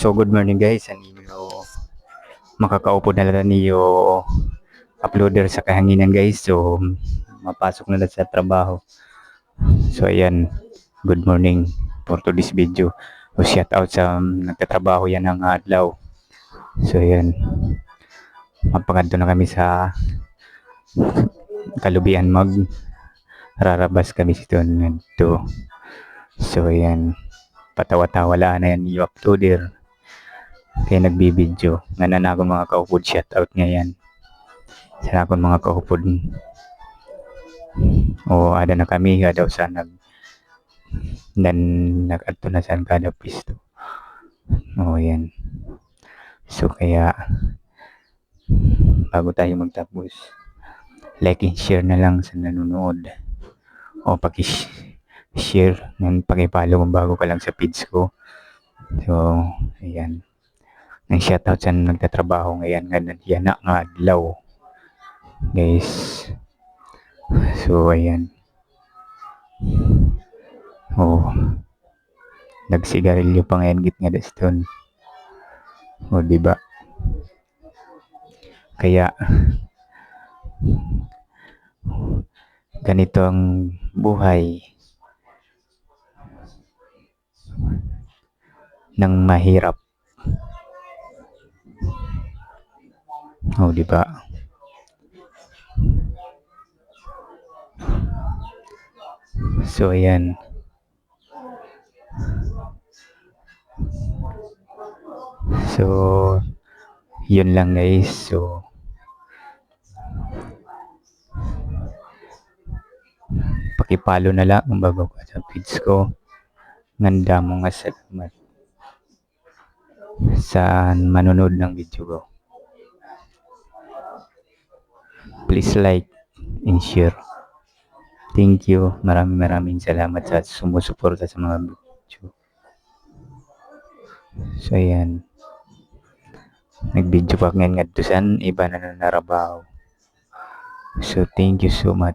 So good morning guys, anino makakaupo na lang niyo uploader sa kahanginan guys. So mapasok na lang sa trabaho. So ayan, good morning for today's video. So shout out sa nagtatrabaho yan ng adlaw. So ayan, mapagadto na kami sa kalubian, mag rarabas kami dito. So ayan, patawa-tawa lang na yan yung uploader kaya nagbibideo nga na ako mga kaupod, shout out ngayon sa ako mga kaupod. O ada na kami daw sa nag-adto na sa kada pisto. O yan, so kaya bago tayo magtapos, like and share na lang sa nanonood, o paki-share ng paki-follow kung bago ka lang sa page ko. So ayan, ng shoutout sa nagtatrabaho ngayon yan nga adlaw guys. So ayan, nagsigarilyo pa ngayon git nga deston. Diba? Kaya ganito ang buhay ng mahirap. Diba? So ayan, so yun lang guys. So pakipalo na lang kung bago ka sa page ko. Nganda mo nga salamat sa manonood ng video ko. Please like and share. Thank you. Maraming salamat sa sumusuporta sa mga video. So ayan, nag-video pa ngayon nga doon, iba na narabaho. So thank you so much.